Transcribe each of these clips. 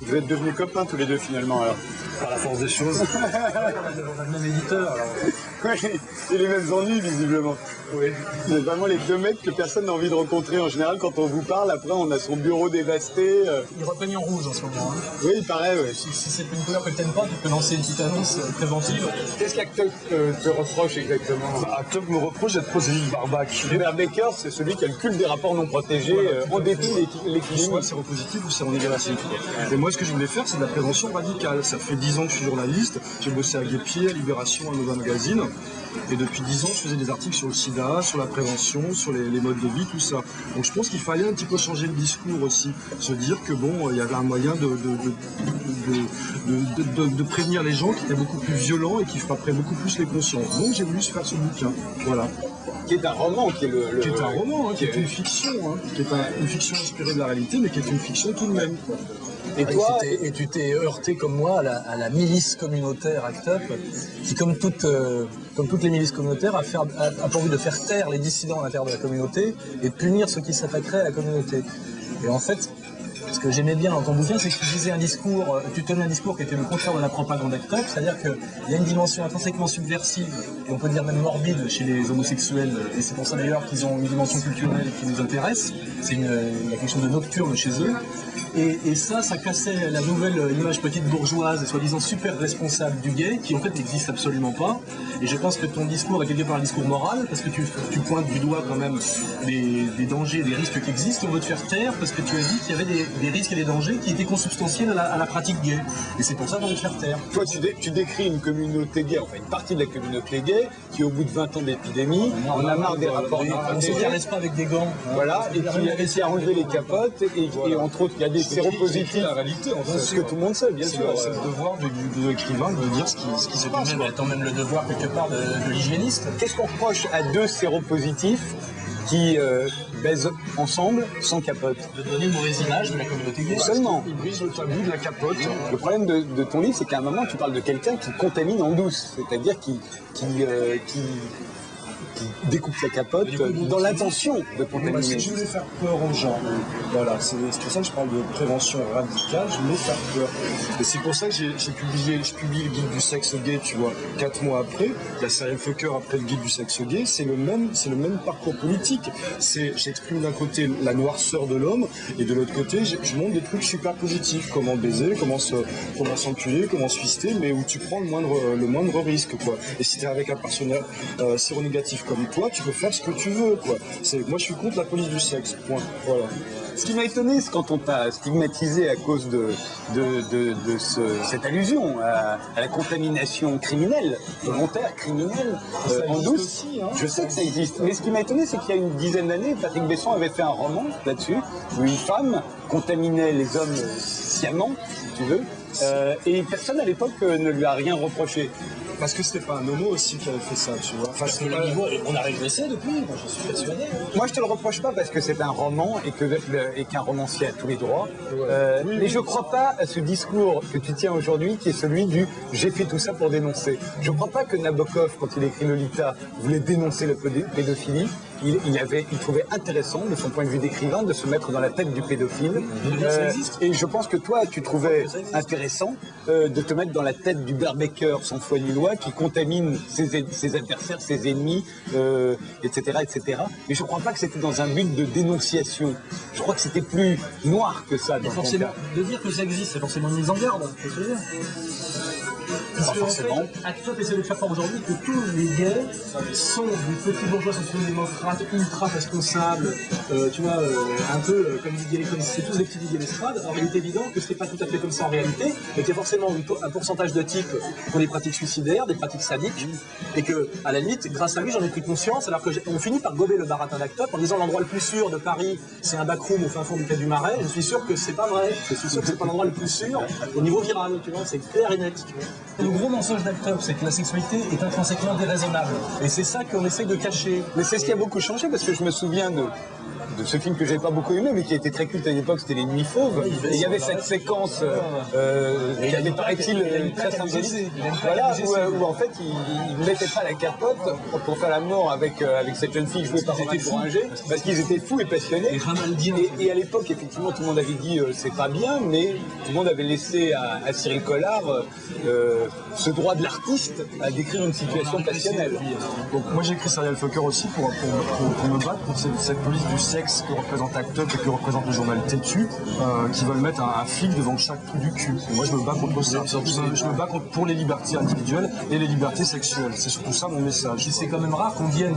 Vous êtes devenus copains tous les deux finalement alors? Par la force des choses. On a le même éditeur alors. Oui, et les mêmes ennuis visiblement. Oui. C'est vraiment les deux mecs que personne n'a envie de rencontrer. En général, quand on vous parle, après on a son bureau dévasté. Il est repeint en rouge en ce moment. Hein. Oui, il paraît, oui. Si c'est une couleur que tu n'aimes pas, tu peux lancer une petite annonce préventive. Qu'est-ce qu'Actup te reproche exactement? Actup me reproche d'être procédure barbac. Hubert Baker, c'est celui qui a le culte des rapports non protégés, en dépit de l'équilibre. Soit séropositif ou séronégatif. Et moi, ce que je voulais faire, c'est de la prévention radicale. Ça fait 10 ans que je suis journaliste. J'ai bossé à Guépier, à Libération, à Nova Magazine. Et depuis 10 ans, je faisais des articles sur le sida, sur la prévention, sur les modes de vie, tout ça. Donc je pense qu'il fallait un petit peu changer le discours aussi. Se dire que bon, il y avait un moyen de prévenir les gens qui étaient beaucoup plus violents et qui frapperaient beaucoup plus les consciences. Donc j'ai voulu faire ce bouquin. Voilà. Qui est un roman, qui est un roman, qui est une fiction, qui est une fiction inspirée de la réalité, mais qui est une fiction tout de même. Et toi, et tu t'es heurté comme moi à la milice communautaire ACT UP, qui comme toutes les milices communautaires a pour but de faire taire les dissidents à l'intérieur de la communauté et de punir ceux qui s'attaqueraient à la communauté. Et en fait, ce que j'aimais bien dans ton bouquin, c'est que tu tenais un discours qui était le contraire de la propagande ACT UP, c'est-à-dire qu'il y a une dimension intrinsèquement subversive, et on peut dire même morbide chez les homosexuels, et c'est pour ça d'ailleurs qu'ils ont une dimension culturelle qui nous intéresse, il y a quelque chose de nocturne chez eux, et ça cassait la nouvelle image petite bourgeoise et soi-disant super responsable du gay, qui en fait n'existe absolument pas, et je pense que ton discours est quelque part un discours moral, parce que tu pointes du doigt quand même des dangers, des risques qui existent, on veut te faire taire, parce que tu as dit qu'il y avait des risques et des dangers qui étaient consubstantiels à la pratique gay. Et c'est pour ça qu'on veut te faire taire. Toi, tu décris une communauté gay, enfin une partie de la communauté gay, qui au bout de 20 ans d'épidémie, on a marre des rapports non protégés. On ne se caresse pas avec des gants. Voilà, et qui a enlevé les capotes, et entre autres, il y a des séropositifs. La réalité, en fait. C'est ce que tout le monde sait, bien sûr. C'est le devoir de l'écrivain de dire ce qui se passe. Étant même le devoir quelque part de l'hygiéniste. Qu'est-ce qu'on reproche à deux séropositifs qui baisent ensemble sans capote? De donner une mauvaise image de la communauté gay. Seulement. Ils brisent le tabou de la capote. Le problème de ton livre, c'est qu'à un moment, tu parles de quelqu'un qui contamine en douce, c'est-à-dire qui découpe sa capote dans l'intention de contaminer. Si je voulais faire peur aux gens, voilà, c'est pour ça que je parle de prévention radicale, je voulais faire peur. Et c'est pour ça que je publie le guide du sexe gay, tu vois, 4 mois après, la série Fucker après le guide du sexe gay, c'est le même parcours politique. J'exprime d'un côté la noirceur de l'homme, et de l'autre côté, je montre des trucs super positifs, comment baiser, comment s'enculer, comment se fister, mais où tu prends le moindre risque, quoi. Et si t'es avec un personnage séronégatif comme toi, tu peux faire ce que tu veux, quoi. Moi, je suis contre la police du sexe, point. Voilà. Ce qui m'a étonné, c'est quand on t'a stigmatisé à cause de cette allusion à la contamination criminelle, volontaire, criminelle, en douce. Aussi, hein. Je sais que ça existe. Mais ce qui m'a étonné, c'est qu'il y a une dizaine d'années, Patrick Besson avait fait un roman là-dessus, où une femme contaminait les hommes sciemment, si tu veux, et personne à l'époque ne lui a rien reproché. Parce que c'était pas un homo aussi qui avait fait ça, tu vois. Enfin, le niveau, on a régressé depuis, moi je suis persuadé. Moi je te le reproche pas parce que c'est un roman et qu'un romancier a tous les droits. Mais je crois pas à ce discours que tu tiens aujourd'hui qui est celui du « j'ai fait tout ça pour dénoncer ». Je crois pas que Nabokov, quand il écrit Lolita, voulait dénoncer la pédophilie. Il trouvait intéressant, de son point de vue d'écrivain, de se mettre dans la tête du pédophile. Et je pense que toi, tu trouvais intéressant de te mettre dans la tête du Baker sans foi ni loi, qui contamine ses adversaires, ses ennemis, etc., etc. Mais je ne crois pas que c'était dans un but de dénonciation. Je crois que c'était plus noir que ça. Forcément, de dire que ça existe, c'est forcément une mise en garde, c'est ce que je veux dire. Parce que forcément, ACT UP essaie de faire croire aujourd'hui que tous les gays sont des petits bourgeois sociaux-démocrates ultra responsables, tu vois, un peu comme c'est tous des petits Didier Lestrade. Alors il est évident que ce n'est pas tout à fait comme ça en réalité, mais qu'il y a forcément un pourcentage de types pour des pratiques suicidaires, des pratiques sadiques, et que, à la limite, grâce à lui, j'en ai pris conscience, alors qu'on finit par gober le baratin d'ACT UP en disant l'endroit le plus sûr de Paris, c'est un backroom au fin fond du Quai du Marais. Je suis sûr que c'est pas vrai. Je suis sûr que c'est pas l'endroit le plus sûr au niveau viral, tu vois, c'est clair et net, tu vois. Le gros mensonge d'ACT UP, c'est que la sexualité est intrinsèquement déraisonnable. Et c'est ça qu'on essaie de cacher. Mais c'est ce qui a beaucoup changé, parce que je me souviens de ce film que j'avais pas beaucoup aimé, mais qui était très culte à l'époque, c'était Les Nuits Fauves. Et il y avait cette séquence qui avait, paraît-il, très symbolisée. Voilà, où en fait, ils ne mettaient pas la capote pour faire l'amour avec cette jeune fille jouée par Romain Bourringer, parce qu'ils étaient fous et passionnés. Et à l'époque, effectivement, tout le monde avait dit c'est pas bien, mais tout le monde avait laissé à Cyril Collard ce droit de l'artiste à décrire une situation passionnelle. Donc moi j'ai écrit Serial Fucker aussi pour me battre contre cette police du sexe que représente Act Up et que représente le journal Têtu, qui veulent mettre un fil devant chaque trou du cul. Et moi je me bats contre ça. Je me bats pour les libertés individuelles et les libertés sexuelles. C'est surtout ça mon message. C'est quand même rare qu'on vienne,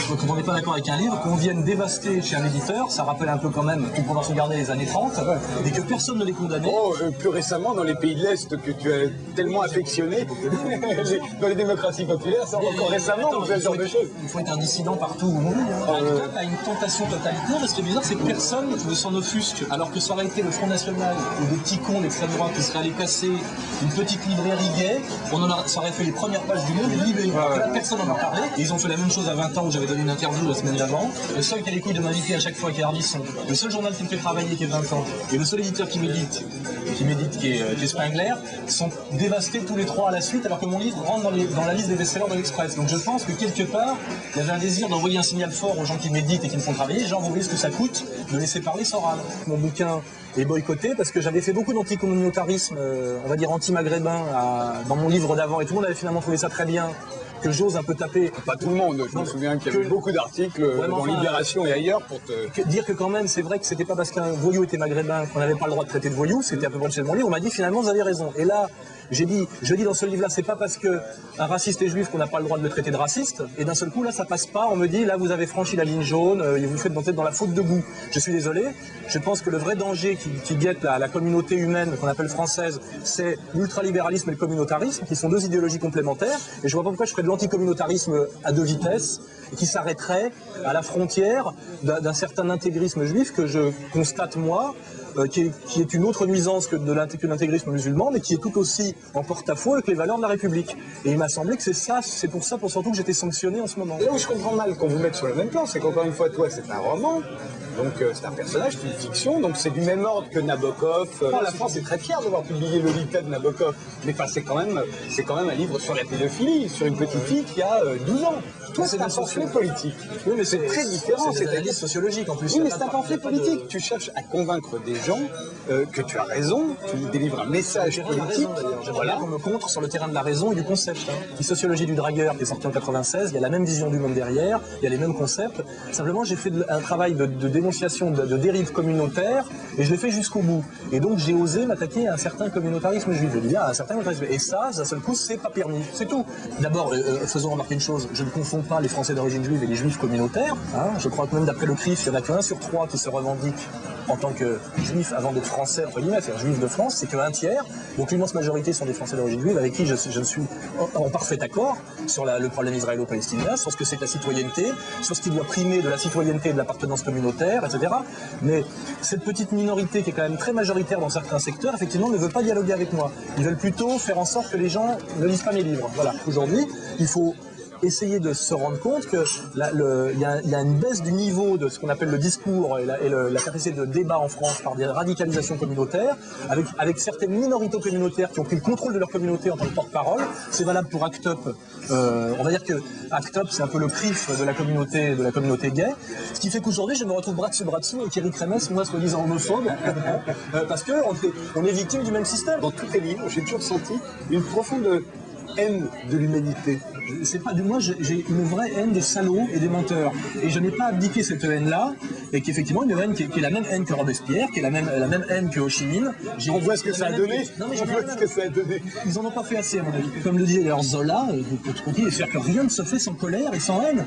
quand on n'est pas d'accord avec un livre, qu'on vienne dévaster chez un éditeur. Ça rappelle un peu quand même tout pendant regarder les années 30, et que personne ne les condamnait. Oh, plus récemment dans les pays de l'Est que tu as tellement affectionné, dans les démocraties populaires, ça encore récemment on fait ce genre de choses. Il faut être un dissident partout où on est. Act Up a une tentation totalitaire, et ce qui est bizarre, c'est que personne ne s'en offusque, alors que ça aurait été le Front National ou des petits cons d'extrême droite qui seraient allés casser une petite librairie gay, ça aurait fait les premières pages du Monde et libéré. Personne n'en a parlé. Et ils ont fait la même chose à 20 ans où j'avais donné une interview la semaine d'avant. Le seul qui a les couilles de m'inviter à chaque fois qui est Ardisson, le seul journal qui me fait travailler qui est 20 ans, et le seul éditeur qui médite qui est Spengler, sont dévastés tous les trois à la suite, alors que mon livre rentre dans la liste des best-sellers de l'Express. Donc je pense que quelque part, il y avait un désir d'envoyer un signal fort aux gens qui méditent et qui me font travailler. Genre, vous voyez ce que ça coûte de laisser parler Soral. Mon bouquin est boycotté parce que j'avais fait beaucoup d'anticommunautarisme, on va dire anti-maghrébin, dans mon livre d'avant, et tout le monde avait finalement trouvé ça très bien. Que j'ose un peu taper. Pas tout le monde, je me souviens qu'il y avait beaucoup d'articles dans Libération et ailleurs pour te... Dire que quand même, c'est vrai que c'était pas parce qu'un voyou était maghrébin qu'on n'avait pas le droit de traiter de voyou, c'était à peu près le chez mon livre, on m'a dit finalement vous avez raison. Et là, je dis dans ce livre-là, c'est pas parce qu'un raciste est juif qu'on n'a pas le droit de le traiter de raciste, et d'un seul coup, là, ça passe pas, on me dit, là, vous avez franchi la ligne jaune, et vous faites peut-être dans la faute de goût. Je suis désolé, je pense que le vrai danger qui guette la communauté humaine, qu'on appelle française, c'est l'ultralibéralisme et le communautarisme, qui sont deux idéologies complémentaires, et je vois pas pourquoi je ferais de l'anticommunautarisme à deux vitesses, et qui s'arrêterait à la frontière d'un certain intégrisme juif que je constate, moi, qui est une autre nuisance que l'intégrisme musulman, mais qui est tout aussi en porte-à-faux avec les valeurs de la République. Et il m'a semblé que c'est pour ça, surtout que j'étais sanctionné en ce moment. Là où je comprends mal qu'on vous mette sur le même plan, c'est qu'encore une fois, toi, c'est un roman, donc c'est un personnage, c'est une fiction, donc c'est du même ordre que Nabokov. La France est très fière d'avoir publié Lolita de Nabokov, mais c'est quand même un livre sur la pédophilie, sur une petite fille qui a 12 ans. Toi, c'est un pamphlet politique. Oui, mais c'est très différent. C'est une analyse sociologique en plus. Oui, mais c'est un pamphlet politique. Tu cherches à convaincre des gens que tu as raison, tu délivres un message politique. J'aimerais qu'on me contre sur le terrain de la raison et du concept. Qui Sociologie du dragueur, qui est sorti en 96, il y a la même vision du monde derrière, il y a les mêmes concepts. Simplement, j'ai fait un travail de dénonciation de dérive communautaire et je l'ai fait jusqu'au bout. Et donc, j'ai osé m'attaquer à un certain communautarisme juif. Je dis à un certain communautarisme. Et ça, d'un seul coup, c'est pas permis. C'est tout. D'abord, faisons remarquer une chose, je ne confonds pas les Français d'origine juive et les juifs communautaires. Je crois que même d'après le CRIF, il n'y en a qu'un sur trois qui se revendique en tant que juif avant d'être français, entre guillemets, c'est-à-dire juif de France, c'est qu'un tiers. Donc l'immense majorité sont des Français d'origine juive avec qui je suis en parfait accord sur le problème israélo-palestinien, sur ce que c'est la citoyenneté, sur ce qui doit primer de la citoyenneté et de l'appartenance communautaire, etc. Mais cette petite minorité qui est quand même très majoritaire dans certains secteurs, effectivement, ne veut pas dialoguer avec moi. Ils veulent plutôt faire en sorte que les gens ne lisent pas mes livres. Voilà. Aujourd'hui, il faut essayer de se rendre compte qu'il y a une baisse du niveau de ce qu'on appelle le discours et la capacité de débat en France par des radicalisations communautaires, avec certaines minorités communautaires qui ont pris le contrôle de leur communauté en tant que porte-parole. C'est valable pour Act Up. On va dire que Act Up, c'est un peu le CRIF de la communauté gay. Ce qui fait qu'aujourd'hui, je me retrouve bras dessus avec Eric Remès, moi, soi-disant homophobe, parce qu'on est victime du même système. Dans tous tes livres, j'ai toujours senti une profonde haine de l'humanité. C'est pas de moi, j'ai une vraie haine des salauds et des menteurs. Et je n'ai pas abdiqué cette haine-là, et qu'effectivement, une haine qui est la même haine que Robespierre, qui est la même haine que Ho Chi Minh. On voit ce que ça a donné. Ils en ont pas fait assez, à mon avis. Comme le disait d'ailleurs Zola, c'est-à-dire que rien ne se fait sans colère et sans haine.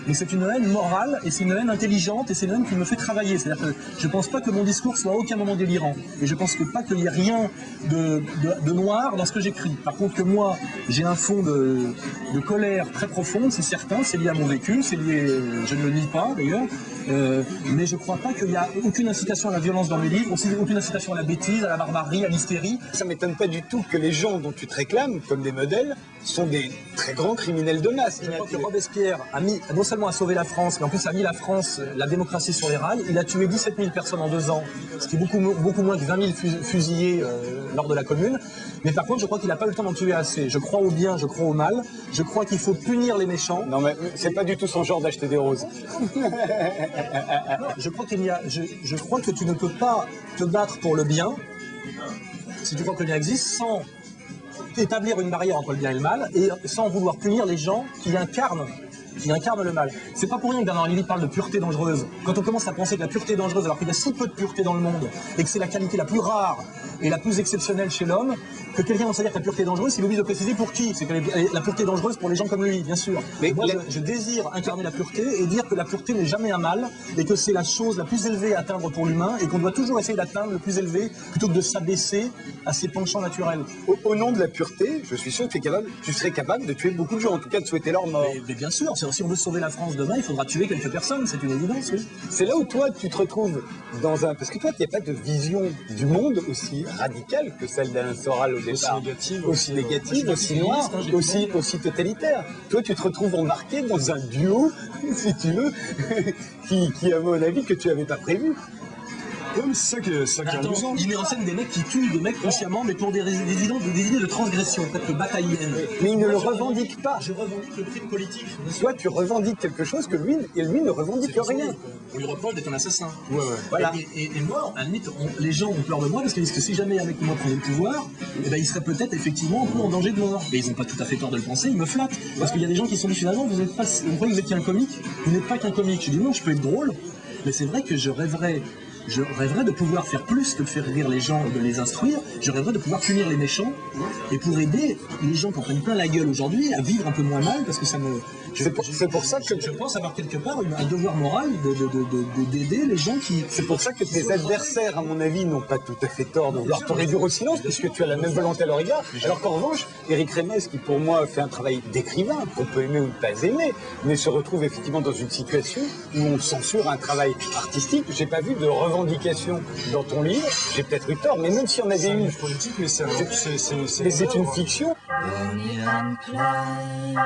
Mais c'est une haine morale, et c'est une haine intelligente, et c'est une haine qui me fait travailler. C'est-à-dire que je pense pas que mon discours soit à aucun moment délirant. Et je pense pas qu'il y ait rien de noir dans ce que j'écris. Par contre, que moi, j'ai un fond de colère très profonde, c'est certain, c'est lié à mon vécu, c'est lié, je ne le nie pas d'ailleurs, Mais je crois pas qu'il y a aucune incitation à la violence dans mes livres, aussi aucune incitation à la bêtise, à la barbarie, à l'hystérie. Ça m'étonne pas du tout que les gens dont tu te réclames comme des modèles sont des très grands criminels de masse. Je crois que Robespierre a mis, non seulement a sauvé la France, mais en plus a mis la France, la démocratie sur les rails. Il a tué 17 000 personnes en 2 ans, ce qui est beaucoup moins que 20 000 fusillés lors de la Commune. Mais par contre, je crois qu'il n'a pas eu le temps d'en tuer assez. Je crois au bien, je crois au mal. Je crois qu'il faut punir les méchants. Non, mais c'est pas du tout son genre d'acheter des roses. Je crois je crois que tu ne peux pas te battre pour le bien, si tu crois que le bien existe, sans établir une barrière entre le bien et le mal, et sans vouloir punir les gens qui incarnent le mal. C'est pas pour rien que Bernard Lévy parle de pureté dangereuse. Quand on commence à penser que la pureté est dangereuse alors qu'il y a si peu de pureté dans le monde, et que c'est la qualité la plus rare et la plus exceptionnelle chez l'homme, que quelqu'un va se dire que la pureté est dangereuse, il oublie de préciser pour qui. C'est que la pureté est dangereuse pour les gens comme lui, bien sûr. Mais moi, je désire incarner la pureté et dire que la pureté n'est jamais un mal, et que c'est la chose la plus élevée à atteindre pour l'humain, et qu'on doit toujours essayer d'atteindre le plus élevé, plutôt que de s'abaisser à ses penchants naturels. Au nom de la pureté, je suis sûr que tu serais capable de tuer beaucoup de gens, en tout cas de souhaiter leur mort. Mais bien sûr, si on veut sauver la France demain, il faudra tuer quelques personnes, c'est une évidence, oui. C'est là où toi, tu te retrouves dans un... Parce que toi, tu n'as pas de vision du monde aussi radicale que celle d'Alain Soral au départ. Aussi négative, aussi noire, aussi totalitaire. Toi, tu te retrouves embarqué dans un duo, si tu veux, qui, à mon avis, que tu n'avais pas prévu. Comme ça qui est amusant. Il met en scène des mecs qui tuent des mecs consciemment, mais pour des idées de transgression, peut-être bataillienne. Mais il ne le revendique pas. Je revendique le crime politique. Toi, tu revendiques quelque chose que lui ne revendique rien. On lui reproche d'être un assassin. Ouais. Voilà. Et moi, à la limite, les gens ont peur de moi parce qu'ils disent que si jamais un mec comme moi prenait le pouvoir, eh ben, il serait peut-être effectivement un peu en danger de mort. Mais ils n'ont pas tout à fait peur de le penser, ils me flattent. Parce qu'il y a des gens qui se sont dit finalement, vous croyez que vous étiez un comique? Vous n'êtes pas qu'un comique. Je dis non, je peux être drôle, mais c'est vrai que je rêverais de pouvoir faire plus que de faire rire les gens et de les instruire. Je rêverais de pouvoir punir les méchants et pour aider les gens qui en prennent plein la gueule aujourd'hui à vivre un peu moins mal, parce que ça me... C'est pour ça que je pense avoir quelque part un devoir moral d'aider les gens qui... C'est pour ça que tes adversaires, à mon avis, n'ont pas tout à fait tort de vouloir te réduire au silence, puisque tu as la même volonté à leur égard. Alors qu'en revanche, Éric Rémez, qui pour moi fait un travail d'écrivain, qu'on peut aimer ou ne pas aimer, mais se retrouve effectivement dans une situation où on censure un travail artistique. J'ai pas vu de revendication dans ton livre, j'ai peut-être eu tort, mais même si on avait une politique, mais c'est une fiction. Bonnie and Clyde.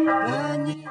Bonnie